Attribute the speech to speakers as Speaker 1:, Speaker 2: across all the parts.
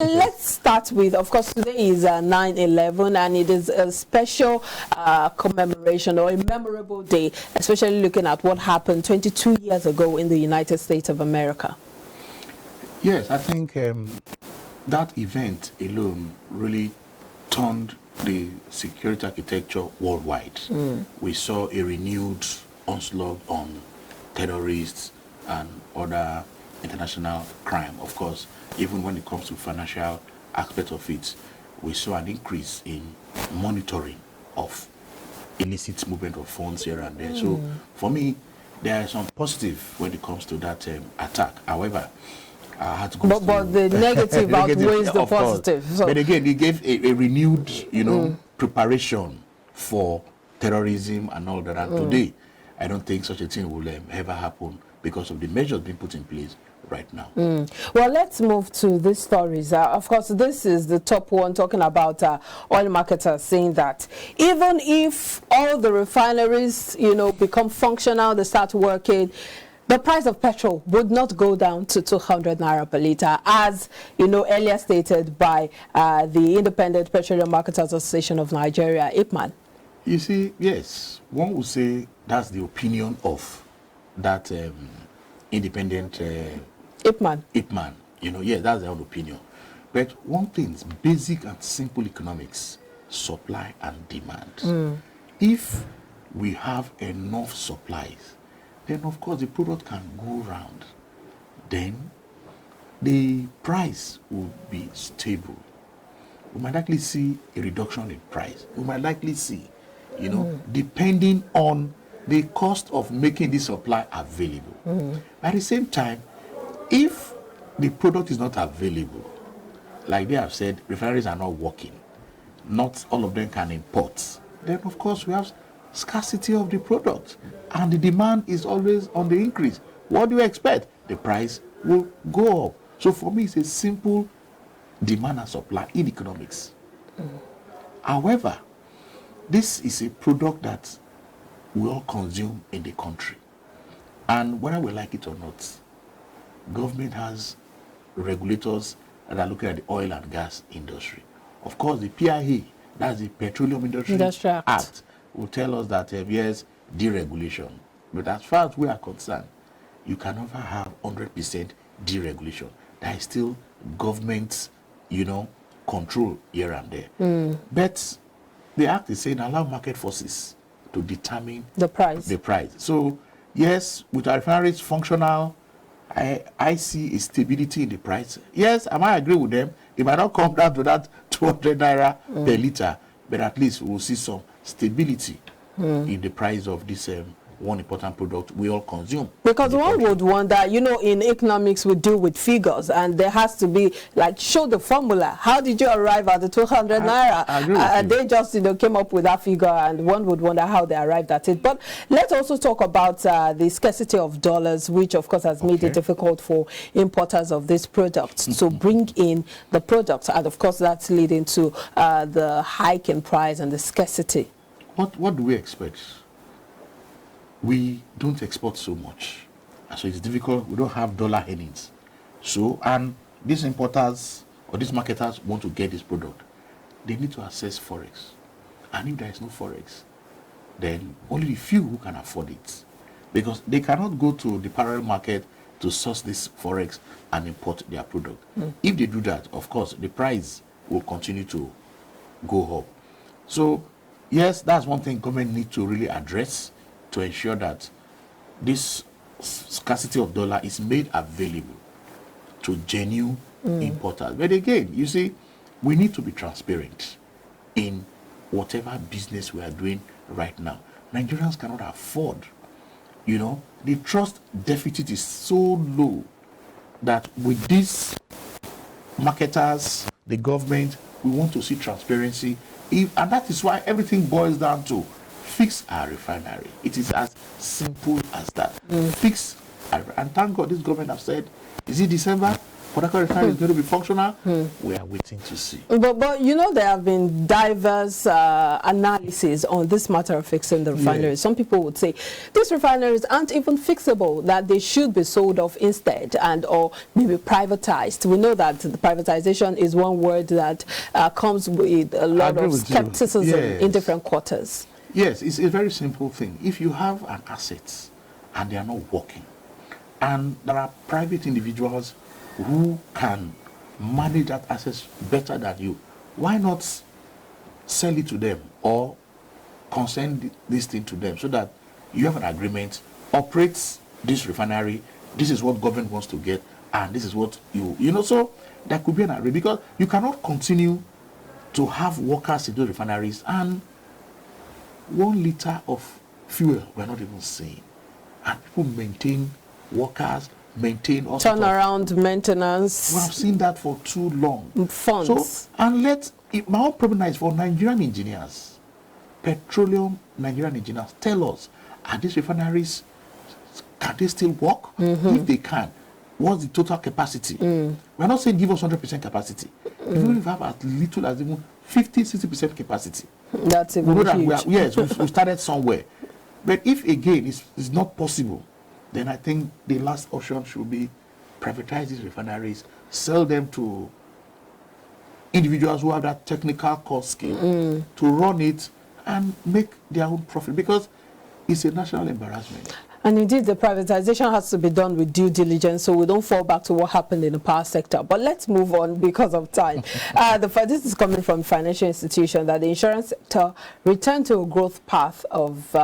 Speaker 1: Let's start with, of course, today is 9/11, and it is a special commemoration or a memorable day, especially looking at what happened 22 years ago in the United States of America.
Speaker 2: Yes, I think that event alone really turned the security architecture worldwide. We saw a renewed onslaught on terrorists and other international crime. Of course, even when it comes to financial aspect of it, we saw an increase in monitoring of illicit movement of funds here and there. So for me, there is some positive when it comes to that attack. However, I had to go
Speaker 1: but the negative outweighs the positive.
Speaker 2: So. But again, it gave a renewed, preparation for terrorism and all that. And today, I don't think such a thing will ever happen because of the measures being put in place right now.
Speaker 1: Well, let's move to these stories. Of course, this is the top one, talking about oil marketers saying that even if all the refineries, become functional, they start working, the price of petrol would not go down to 200 naira per litre, as earlier stated by the Independent Petroleum Marketers Association of Nigeria, IPMAN.
Speaker 2: You see, yes, one would say that's the opinion of that independent
Speaker 1: IPMAN.
Speaker 2: Yes, that's their own opinion. But one thing is basic and simple economics: supply and demand. If we have enough supplies, then of course the product can go round. Then the price will be stable. We might likely see a reduction in price. We might likely see, depending on the cost of making the supply available. At the same time, if the product is not available, like they have said, refineries are not working, not all of them can import, then of course we have scarcity of the product, and the demand is always on the increase. What do you expect? The price will go up. So for me, it's a simple demand and supply in economics. However, this is a product that we all consume in the country, and whether we like it or not, government has regulators that are looking at the oil and gas industry. Of course, the PIA, that's the Petroleum Industry Act, will tell us that yes, deregulation. But as far as we are concerned, you can never have 100% deregulation. There is still government, control here and there. But the act is saying allow market forces to determine
Speaker 1: the price.
Speaker 2: So yes, with our refineries functional, I see a stability in the price. Yes, I might agree with them. It might not come down to that 200 naira per litre, but at least we'll see some stability in the price of this one important product we all consume. Because
Speaker 1: one would wonder, in economics we deal with figures, and there has to be, show the formula. How did you arrive at the 200 naira?
Speaker 2: I agree with you.
Speaker 1: They just, came up with that figure, and one would wonder how they arrived at it. But let's also talk about the scarcity of dollars, which of course has made it difficult for importers of these products to bring in the products, and of course that's leading to the hike in price and the scarcity.
Speaker 2: What do we expect? We don't export so much, so it's difficult. We don't have dollar earnings. So, and these importers or these marketers want to get this product, they need to access forex. And if there is no forex, then only the few who can afford it, because they cannot go to the parallel market to source this forex and import their product. If they do that, of course, the price will continue to go up. So, yes, that's one thing government needs to really address, to ensure that this scarcity of dollar is made available to genuine importers. But again, you see, we need to be transparent in whatever business we are doing right now. Nigerians cannot afford, the trust deficit is so low that with these marketers, the government, we want to see transparency. And that is why everything boils down to fix our refinery. It is as simple as that. Fix our, and thank God this government have said, is it December? Port Harcourt refinery is going to be functional. We are waiting to see.
Speaker 1: But you know, there have been diverse analyses on this matter of fixing the refineries.
Speaker 2: Yes.
Speaker 1: Some people would say these refineries aren't even fixable, that they should be sold off instead and or maybe privatized. We know that the privatization is one word that comes with a lot of skepticism in different quarters.
Speaker 2: Yes, it's a very simple thing. If you have an asset and they are not working, and there are private individuals who can manage that asset better than you, why not sell it to them or consign this thing to them so that you have an agreement, operates this refinery, this is what government wants to get, and this is what you know, so there could be an agreement, because you cannot continue to have workers in those refineries and 1 liter of fuel we're not even seeing, and people maintain workers, maintain all
Speaker 1: turnaround maintenance.
Speaker 2: We have seen that for too long.
Speaker 1: Funds.
Speaker 2: So, and my own problem is for Nigerian engineers, petroleum Nigerian engineers, tell us, are these refineries, can they still work? If they can, what's the total capacity? We're not saying give us 100% capacity. Even if we have as little as even 50-60% capacity.
Speaker 1: That's even huge.
Speaker 2: Yes, we started somewhere. But if again it's not possible, then I think the last option should be privatize these refineries, sell them to individuals who have that technical core skill to run it and make their own profit, because it's a national embarrassment.
Speaker 1: And indeed, the privatization has to be done with due diligence, so we don't fall back to what happened in the power sector. But let's move on because of time. This is coming from financial institution that the insurance sector returned to a growth path of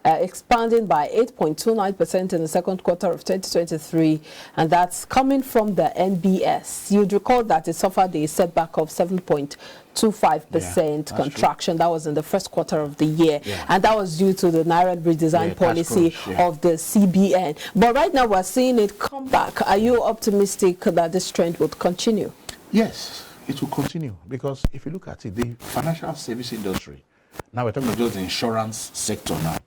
Speaker 1: expanding by 8.29% in the second quarter of 2023, and that's coming from the NBS. You'd recall that it suffered a setback of 7.25% contraction. That was in the first quarter of the year, and that was due to the Naira redesign policy of the CBN. But right now we're seeing it come back. Are you optimistic that this trend would continue?
Speaker 2: Yes, it will continue, because if you look at it, the financial service industry, now we're talking about just the insurance sector now,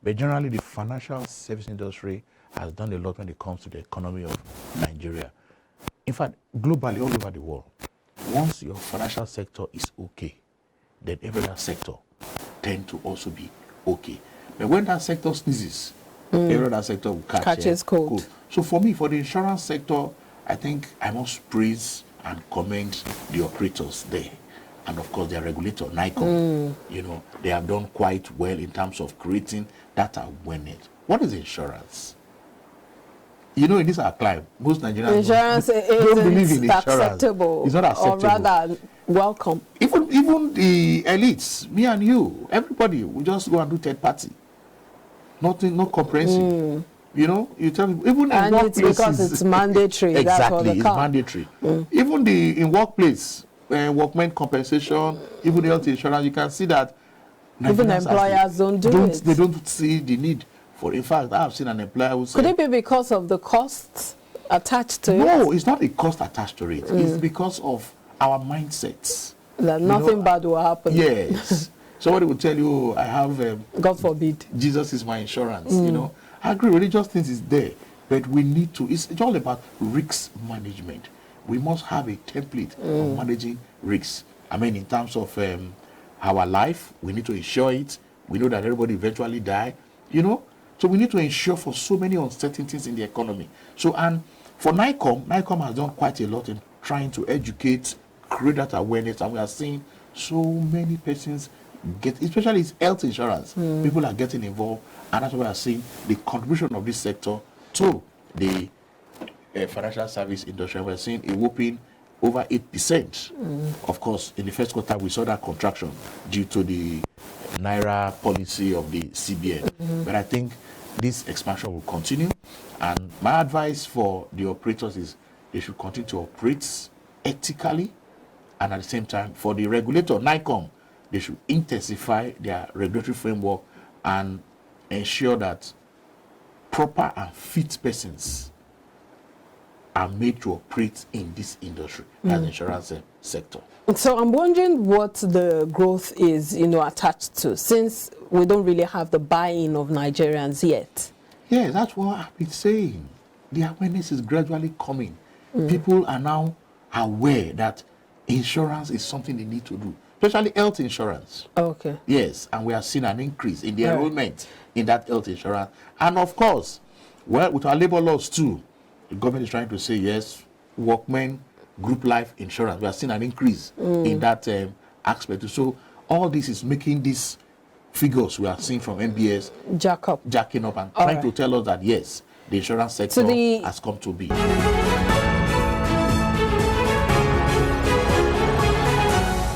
Speaker 2: but generally the financial service industry has done a lot when it comes to the economy of Nigeria. In fact, globally, all over the world, once your financial sector is okay, then every other sector tend to also be okay. But when that sector sneezes, every other sector will catch cold. So for me, for the insurance sector, I think I must praise and commend the operators there. And of course, their regulator, NICOM, you know, they have done quite well in terms of creating that awareness. What is insurance? You know, in this our climate, most Nigerians don't believe in insurance.
Speaker 1: Acceptable,
Speaker 2: it's not acceptable.
Speaker 1: Or rather, welcome.
Speaker 2: Even the elites, me and you, everybody, we just go and do third party. Nothing, no comprehensive. You know, you tell me, even in workplaces,
Speaker 1: because it's mandatory.
Speaker 2: Exactly, it's mandatory. Even in workplace, workmen compensation, even the health insurance, you can see that
Speaker 1: even employers don't do it.
Speaker 2: They don't see the need for. In fact, I have seen an employer who said,
Speaker 1: could it be because of the costs attached to it?
Speaker 2: No, it's not a cost attached to it. It's because of our mindsets.
Speaker 1: That nothing bad will happen.
Speaker 2: Yes. Somebody will tell you, I have
Speaker 1: God forbid,
Speaker 2: Jesus is my insurance. You know, I agree, religious things is there, but we need to, it's all about risk management. We must have a template of managing risks. I mean, in terms of our life, we need to insure it. We know that everybody eventually die, you know. So we need to ensure for so many uncertainties in the economy. So, and for NICOM has done quite a lot in trying to educate, create that awareness, and we are seeing so many persons get, especially it's health insurance. People are getting involved, and that's why we are seeing the contribution of this sector to the financial service industry. We're seeing a whopping over 8%. Of course, in the first quarter, we saw that contraction due to the Naira policy of the CBN. But I think this expansion will continue. And my advice for the operators is they should continue to operate ethically. And at the same time, for the regulator, NICOM, they should intensify their regulatory framework and ensure that proper and fit persons are made to operate in this industry, as the insurance sector. So
Speaker 1: I'm wondering what the growth is, you know, attached to, since we don't really have the buy-in of Nigerians yet.
Speaker 2: Yeah, that's what I've been saying. The awareness is gradually coming. People are now aware that insurance is something they need to do, especially health insurance.
Speaker 1: Okay.
Speaker 2: Yes, and we have seen an increase in the enrollment in that health insurance. And of course, well, with our labor laws too, the government is trying to say, yes, workmen, group life insurance. We have seen an increase in that aspect. So all this is making these figures we are seeing from MBS jacking up and trying to tell us that, yes, the insurance sector has come to be.